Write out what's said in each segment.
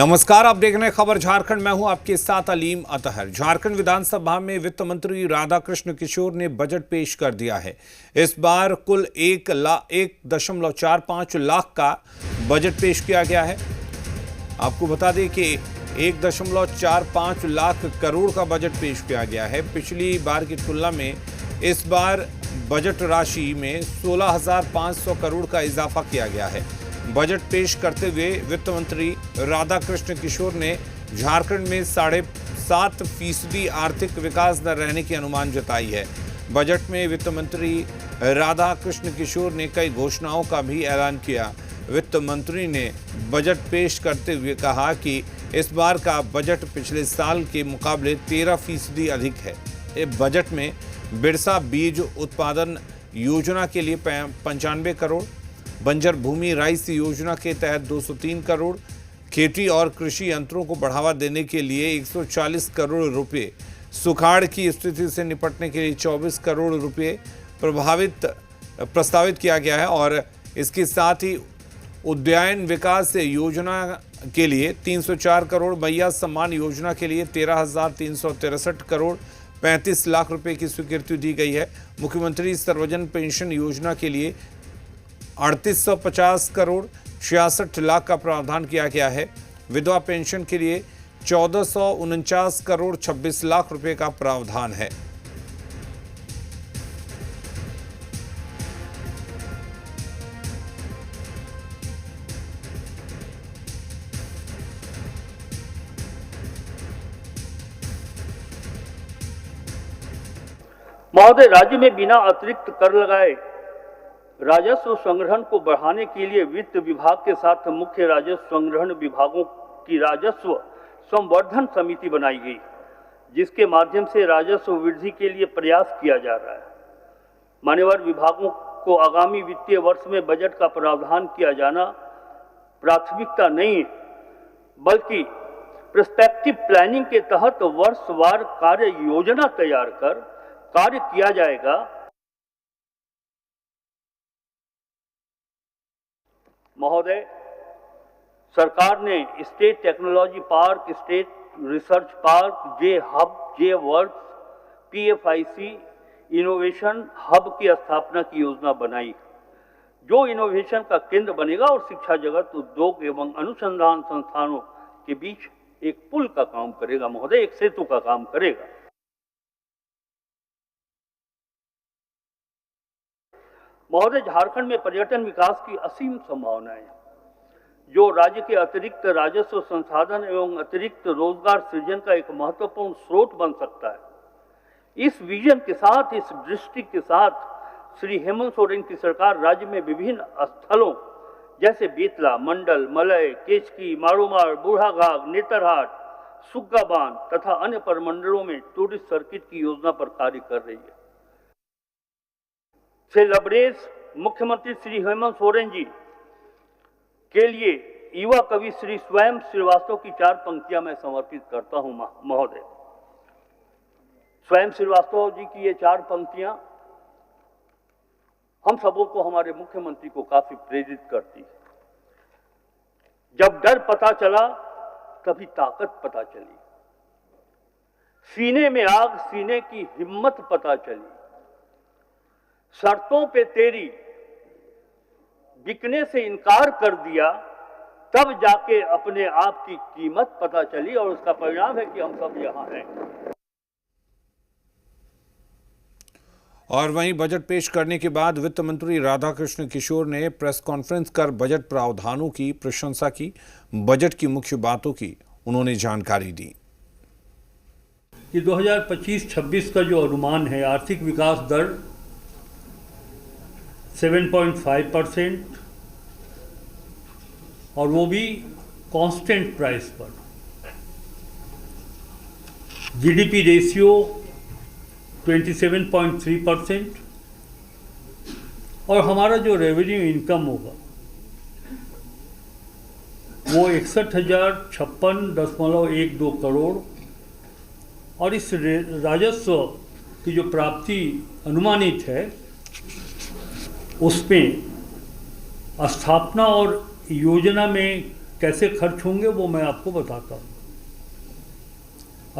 नमस्कार, आप देख रहे हैं खबर झारखंड। मैं हूं आपके साथ अलीम अतहर। झारखंड विधानसभा में वित्त मंत्री राधाकृष्ण किशोर ने बजट पेश कर दिया है। इस बार कुल 1.45 लाख का बजट पेश किया गया है। आपको बता दें कि 1.45 लाख करोड़ का बजट पेश किया गया है। पिछली बार की तुलना में इस बार बजट राशि में 16,500 करोड़ का इजाफा किया गया है। बजट पेश करते हुए वित्त मंत्री राधाकृष्ण किशोर ने झारखंड में 7.5% आर्थिक विकास दर रहने की अनुमान जताई है। बजट में वित्त मंत्री राधाकृष्ण किशोर ने कई घोषणाओं का भी ऐलान किया। वित्त मंत्री ने बजट पेश करते हुए कहा कि इस बार का बजट पिछले साल के मुकाबले 13% अधिक है। इस बजट में बिरसा बीज उत्पादन योजना के लिए 95 करोड़, बंजर भूमि राइस योजना के तहत 203 करोड़, खेती और कृषि यंत्रों को बढ़ावा देने के लिए 140 करोड़ रुपए, सुखाड़ की स्थिति से निपटने के लिए 24 करोड़ रुपए प्रस्तावित किया गया है और इसके साथ ही उद्यान विकास योजना के लिए 304 करोड़, मैया सम्मान योजना के लिए 13,363 करोड़ 35 लाख रुपए की स्वीकृति दी गई है। मुख्यमंत्री सर्वजन पेंशन योजना के लिए 3850 करोड़ 66 लाख का प्रावधान किया गया है। विधवा पेंशन के लिए 1449 करोड़ 26 लाख रुपए का प्रावधान है। महोदय, राज्य में बिना अतिरिक्त कर लगाए राजस्व संग्रहण को बढ़ाने के लिए वित्त विभाग के साथ मुख्य राजस्व संग्रहण विभागों की राजस्व संवर्धन समिति बनाई गई, जिसके माध्यम से राजस्व वृद्धि के लिए प्रयास किया जा रहा है। मान्यवर विभागों को आगामी वित्तीय वर्ष में बजट का प्रावधान किया जाना प्राथमिकता नहीं है, बल्कि प्रोस्पेक्टिव प्लानिंग के तहत वर्षवार कार्य योजना तैयार कर कार्य किया जाएगा। महोदय, सरकार ने state technology park, state research park, J hub, J works, PFIC innovation hub की स्थापना की योजना बनाई, जो इनोवेशन का केंद्र बनेगा और शिक्षा जगत, उद्योग एवं अनुसंधान संस्थानों के बीच एक पुल का काम करेगा। महोदय, एक सेतु का काम करेगा। महोदय, झारखंड में पर्यटन विकास की असीम संभावनाएं, जो राज्य के अतिरिक्त राजस्व संसाधन एवं अतिरिक्त रोजगार सृजन का एक महत्वपूर्ण स्रोत बन सकता है। इस विजन के साथ, इस दृष्टि के साथ श्री हेमंत सोरेन की सरकार राज्य में विभिन्न स्थलों जैसे बेतला, मंडल, मलय, केचकी, मारूमार, बूढ़ाघाट, नेतरहाट, सुग्गा बांध तथा अन्य प्रमंडलों में टूरिस्ट सर्किट की योजना पर कार्य कर रही है। से लबरेज मुख्यमंत्री श्री हेमंत सोरेन जी के लिए युवा कवि श्री स्वयं श्रीवास्तव की 4 पंक्तियां मैं समर्पित करता हूं। महोदय, स्वयं श्रीवास्तव जी की ये 4 पंक्तियां हम सबों को, हमारे मुख्यमंत्री को काफी प्रेरित करती है। जब डर पता चला तभी ताकत पता चली, सीने में आग, सीने की हिम्मत पता चली, शर्तों पे तेरी बिकने से इनकार कर दिया, तब जाके अपने आप की कीमत पता चली और उसका परिणाम है कि हम सब यहां हैं। और वहीं बजट पेश करने के बाद वित्त मंत्री राधाकृष्ण किशोर ने प्रेस कॉन्फ्रेंस कर बजट प्रावधानों की प्रशंसा की। बजट की मुख्य बातों की उन्होंने जानकारी दी कि 2025-26 का जो अनुमान है, आर्थिक विकास दर 7.5% और वो भी कांस्टेंट प्राइस पर। GDP रेशियो 27.3% और हमारा जो रेवेन्यू इनकम होगा वो 61,056.12 करोड़ और इस राजस्व की जो प्राप्ति अनुमानित है उसमें स्थापना और योजना में कैसे खर्च होंगे वो मैं आपको बताता हूँ।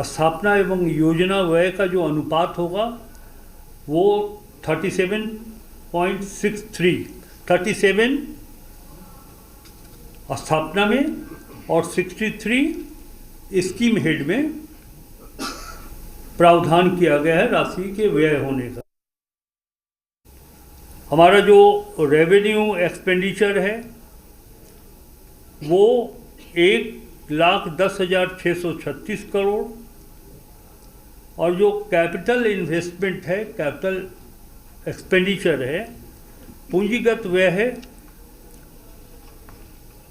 स्थापना एवं योजना व्यय का जो अनुपात होगा वो 37 स्थापना में और 63 स्कीम हेड में प्रावधान किया गया है राशि के व्यय होने का। हमारा जो रेवेन्यू एक्सपेंडिचर है वो 1,10,636 करोड़ और जो कैपिटल इन्वेस्टमेंट है, कैपिटल एक्सपेंडिचर है, पूंजीगत व्यय है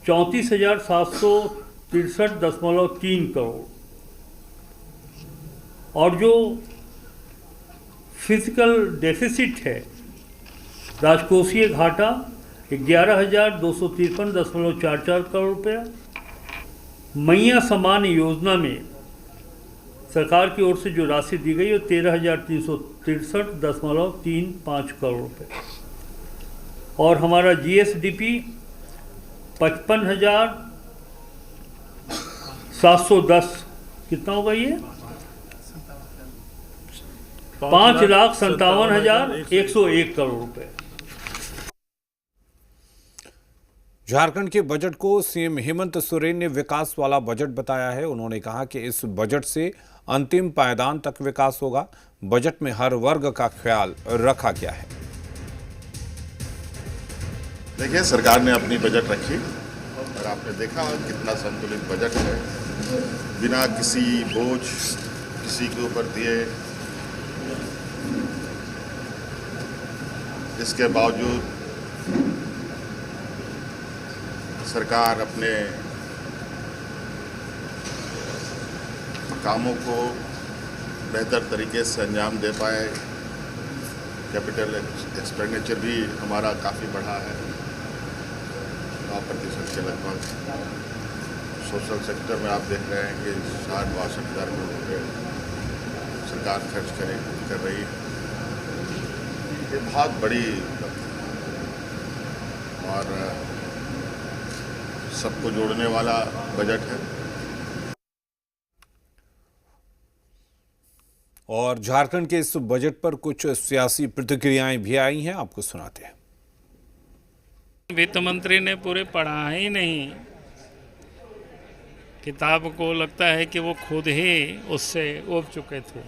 34,763.3 करोड़ और जो फिजिकल डेफिसिट है, राजकोषीय घाटा 11,253.44 करोड़ रुपया। मैया समान योजना में सरकार की ओर से जो राशि दी गई है 13,363.35 करोड़ रुपये और हमारा GSDP 55,710 कितना होगा ये 5,57,101 करोड़ रुपये। झारखंड के बजट को सीएम हेमंत सोरेन ने विकास वाला बजट बताया है। उन्होंने कहा कि इस बजट से अंतिम पायदान तक विकास होगा। बजट में हर वर्ग का ख्याल रखा गया है। देखिए, सरकार ने अपनी बजट रखी और आपने देखा कितना संतुलित बजट है, बिना किसी बोझ किसी के ऊपर दिए। इसके बावजूद सरकार अपने कामों को बेहतर तरीके से अंजाम दे पाए। कैपिटल एक्सपेंडिचर भी हमारा काफ़ी बढ़ा है, 9% के लगभग। सोशल सेक्टर में आप देख रहे हैं कि 60-62 हज़ार करोड़ रुपये सरकार खर्च कर रही है। ये बहुत बड़ी और सबको जोड़ने वाला बजट है। और झारखंड के इस बजट पर कुछ सियासी प्रतिक्रियाएं भी आई हैं, आपको सुनाते हैं। वित्त मंत्री ने पूरे पढ़ा ही नहीं किताब को, लगता है कि वो खुद ही उससे उब चुके थे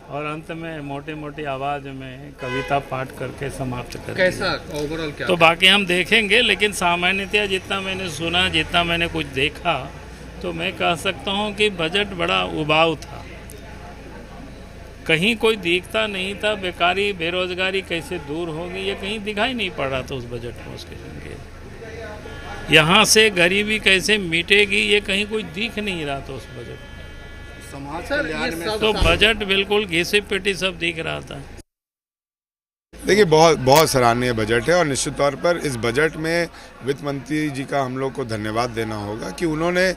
और अंत में मोटी मोटी आवाज में कविता पाठ करके समाप्त कर दिया। कैसा ओवरऑल क्या? तो बाकी हम देखेंगे, लेकिन सामान्यतया जितना मैंने सुना, जितना मैंने कुछ देखा, तो मैं कह सकता हूं कि बजट बड़ा उबाऊ था। कहीं कोई दिखता नहीं था बेकारी बेरोजगारी कैसे दूर होगी, ये कहीं दिखाई नहीं पड़ रहा था उस बजट में। उसके संकेत यहाँ से गरीबी कैसे मिटेगी, ये कहीं कोई दिख नहीं रहा था उस बजट में। समाज कल्याण में तो बजट बिल्कुल घिसी पिटी सब दिख रहा था। देखिए, बहुत सराहनीय बजट है और निश्चित तौर पर इस बजट में वित्त मंत्री जी का हम लोग को धन्यवाद देना होगा कि उन्होंने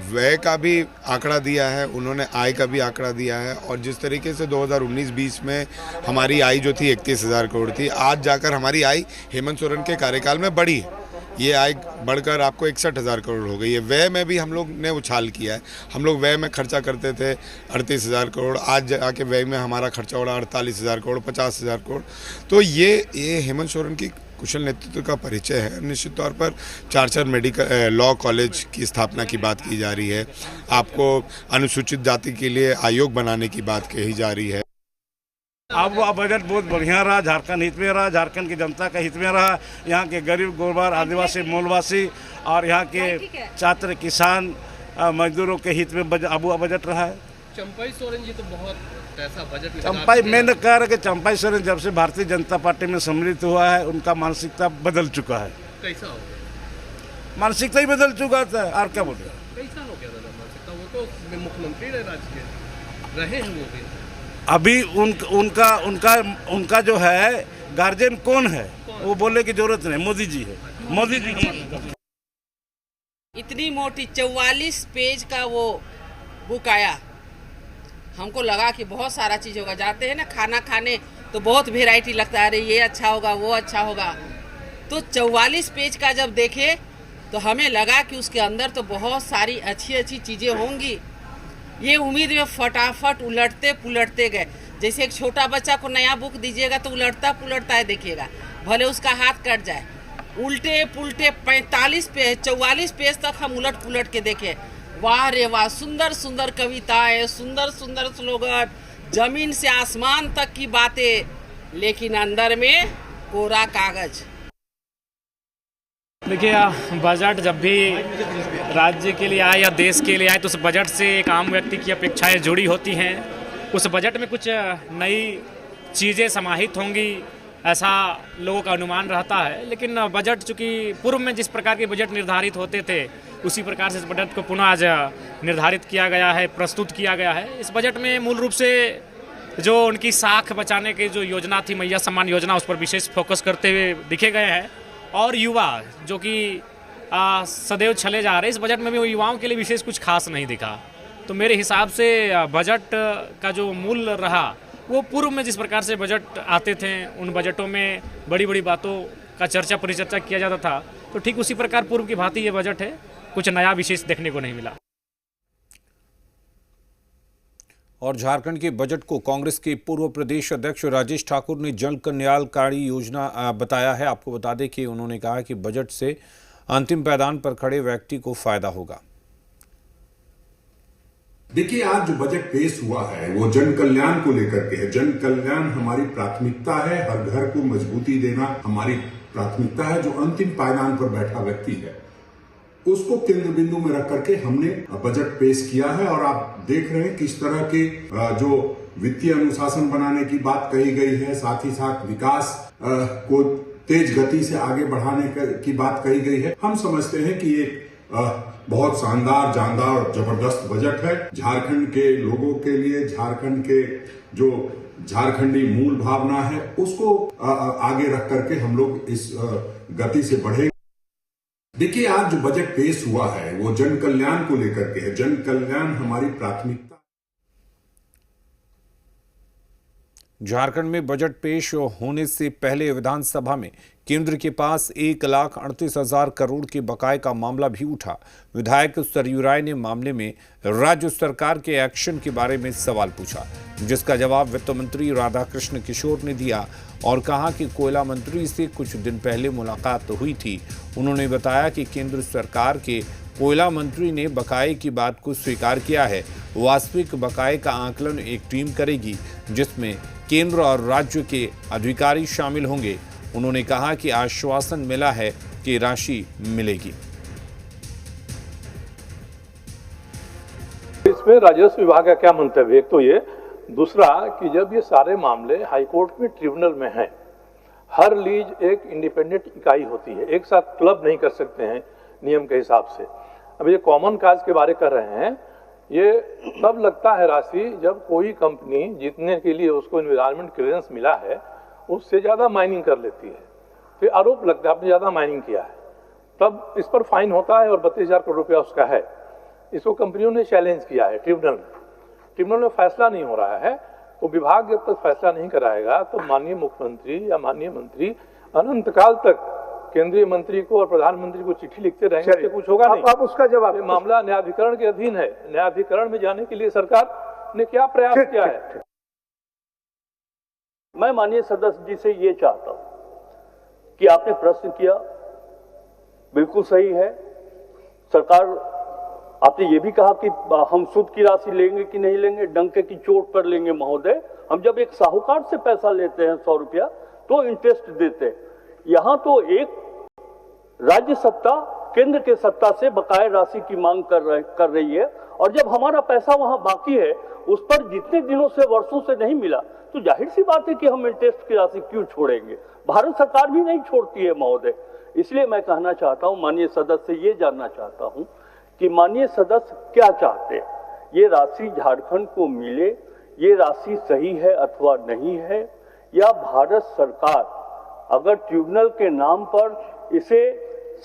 व्यय का भी आंकड़ा दिया है, उन्होंने आय का भी आंकड़ा दिया है। और जिस तरीके से 2019-20 में हमारी आय जो थी 31,000 करोड़ थी, आज जाकर हमारी आय हेमंत सोरेन के कार्यकाल में बढ़ी है। ये आय बढ़कर आपको 61,000 करोड़ हो गई है। व्यय में भी हम लोग ने उछाल किया है। हम लोग व्यय में खर्चा करते थे 38,000 करोड़, आज जाके व्यय में हमारा खर्चा हो रहा 48,000 करोड़, 50,000 करोड़। तो ये हेमंत सोरेन की कुशल नेतृत्व का परिचय है। निश्चित तौर पर 4 मेडिकल लॉ कॉलेज की स्थापना की बात की जा रही है। आपको अनुसूचित जाति के लिए आयोग बनाने की बात कही जा रही है। अब वह बजट बहुत बढ़िया रहा, झारखंड हित में रहा, झारखंड की जनता का हित में रहा। यहाँ के गरीब गुरबार आदिवासी मूलवासी और यहाँ के छात्र किसान मजदूरों के हित में अब बजट रहा है। चंपाई सोरेन जी तो बहुत ऐसा बजट चंपाई, मैंने कह रहा कि चंपाई सोरेन जब से भारतीय जनता पार्टी में सम्मिलित हुआ है, उनका मानसिकता बदल चुका है। कैसा हो? मानसिकता ही बदल चुका था, और क्या बोल रहे? कैसा हो गया मानसिकता? वो तो मुख्यमंत्री रहे, राज्य रहे हैं वो भी। अभी उनका जो है गार्जियन कौन है वो बोलने की जरूरत नहीं, मोदी जी है। मोदी जी इतनी मोटी 44 पेज का वो बुक आया, हमको लगा कि बहुत सारा चीज़ होगा। जाते हैं ना खाना खाने तो बहुत वेराइटी लगता है, अरे ये अच्छा होगा वो अच्छा होगा। तो 44 पेज का जब देखे तो हमें लगा कि उसके अंदर तो बहुत सारी अच्छी अच्छी चीज़ें होंगी। ये उम्मीद में फटाफट उलटते पुलटते गए। जैसे एक छोटा बच्चा को नया बुक दीजिएगा तो उलटता पुलटता है, देखिएगा भले उसका हाथ कट जाए। उल्टे पुलटे 45 पेज 44 पेज तक हम उलट पुलट के देखे। वाह रे वाह, सुंदर सुंदर कविताएं, सुंदर सुंदर स्लोगन, जमीन से आसमान तक की बातें, लेकिन अंदर में कोरा कागज। देखिए, बजट जब भी राज्य के लिए आए या देश के लिए आए तो उस बजट से एक आम व्यक्ति की अपेक्षाएं जुड़ी होती हैं। उस बजट में कुछ नई चीज़ें समाहित होंगी, ऐसा लोगों का अनुमान रहता है। लेकिन बजट चूँकि पूर्व में जिस प्रकार के बजट निर्धारित होते थे उसी प्रकार से इस बजट को पुनः आज निर्धारित किया गया है, प्रस्तुत किया गया है। इस बजट में मूल रूप से जो उनकी साख बचाने की जो योजना थी, मैया सम्मान योजना, उस पर विशेष फोकस करते हुए दिखे गए हैं। और युवा जो कि सदैव चले जा रहे, इस बजट में भी युवाओं के लिए विशेष कुछ खास नहीं दिखा। तो मेरे हिसाब से बजट का जो मूल रहा वो पूर्व में जिस प्रकार से बजट आते थे, उन बजटों में बड़ी बड़ी बातों का चर्चा परिचर्चा किया जाता था, तो ठीक उसी प्रकार पूर्व की भांति ये बजट है। कुछ नया विशेष देखने को नहीं मिला। और झारखंड के बजट को कांग्रेस के पूर्व प्रदेश अध्यक्ष राजेश ठाकुर ने जन कल्याणकारी योजना बताया है। आपको बता दें कि उन्होंने कहा कि बजट से अंतिम पायदान पर खड़े व्यक्ति को फायदा होगा। देखिए, आज जो बजट पेश हुआ है वो जन कल्याण को लेकर के है। जन कल्याण हमारी प्राथमिकता है, हर घर को मजबूती देना हमारी प्राथमिकता है। जो अंतिम पायदान पर बैठा व्यक्ति है उसको केंद्र बिंदु में रख करके हमने बजट पेश किया है। और आप देख रहे हैं किस तरह के जो वित्तीय अनुशासन बनाने की बात कही गई है, साथ ही साथ विकास को तेज गति से आगे बढ़ाने की बात कही गई है। हम समझते हैं कि ये बहुत शानदार, जानदार और जबरदस्त बजट है। झारखंड के लोगों के लिए, झारखंड के जो झारखंडी मूल भावना है उसको आगे रख करके हम लोग इस गति से बढ़े। देखिए, आज जो बजट पेश हुआ है वो जन कल्याण को लेकर के है। जन कल्याण हमारी प्राथमिकता। झारखंड में बजट पेश होने से पहले विधानसभा में केंद्र के पास 1,38,000 करोड़ के बकाये का मामला भी उठा। विधायक सरयू राय ने मामले में राज्य सरकार के एक्शन के बारे में सवाल पूछा, जिसका जवाब वित्त मंत्री राधाकृष्ण किशोर ने दिया और कहा कि कोयला मंत्री से कुछ दिन पहले मुलाकात हुई थी। उन्होंने बताया कि केंद्र सरकार के कोयला मंत्री ने बकाये की बात को स्वीकार किया है। वास्तविक बकाये का आकलन एक टीम करेगी जिसमें केंद्र और राज्य के अधिकारी शामिल होंगे। उन्होंने कहा कि आश्वासन मिला है कि राशि मिलेगी। इसमें राजस्व विभाग का क्या मंतव्य है? एक तो ये, दूसरा कि जब ये सारे मामले हाईकोर्ट में ट्रिब्यूनल में हैं, हर लीज एक इंडिपेंडेंट इकाई होती है, एक साथ क्लब नहीं कर सकते हैं नियम के हिसाब से। अब ये कॉमन काज के बारे कर रहे हैं, ये तब लगता है राशि जब कोई कंपनी जितने के लिए उसको एनवायरमेंट क्लियरेंस मिला है उससे ज़्यादा माइनिंग कर लेती है, फिर आरोप लगता है आपने ज़्यादा माइनिंग किया है, तब इस पर फाइन होता है और 32,000 करोड़ रुपया उसका है। इसको कंपनियों ने चैलेंज किया है ट्रिब्यूनल में फैसला नहीं हो रहा है। तो विभाग जब तक फैसला नहीं कराएगा तो माननीय मुख्यमंत्री या माननीय मंत्री अनंत काल तक केंद्रीय मंत्री को और प्रधानमंत्री को चिट्ठी लिखते रहेंगे, इससे कुछ होगा नहीं। आप उसका जवाब। मामला न्यायाधिकरण के अधीन है, न्यायाधिकरण में जाने के लिए सरकार ने क्या प्रयास किया है? मैं माननीय सदस्य जी से ये चाहता हूं कि आपने प्रश्न किया, बिल्कुल सही है। सरकार, आपने ये भी कहा कि हम सूद की राशि लेंगे कि नहीं लेंगे, डंके की चोट पर लेंगे महोदय। हम जब एक साहूकार से पैसा लेते हैं 100 रुपया तो इंटरेस्ट देते हैं। यहां तो एक राज्य सत्ता केंद्र के सत्ता से बकाया राशि की मांग कर रही है, और जब हमारा पैसा वहां बाकी है उस पर जितने दिनों से, वर्षों से नहीं मिला, तो जाहिर सी बात है कि हम इंटरेस्ट की राशि क्यों छोड़ेंगे। भारत सरकार भी नहीं छोड़ती है महोदय। इसलिए मैं कहना चाहता हूं, माननीय सदस्य से ये जानना चाहता हूं कि माननीय सदस्य क्या चाहते हैं, ये राशि झारखंड को मिले, ये राशि सही है अथवा नहीं है, या भारत सरकार अगर ट्रिब्यूनल के नाम पर इसे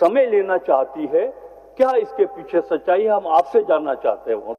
समय लेना चाहती है, क्या इसके पीछे सच्चाई है, हम आपसे जानना चाहते हैं।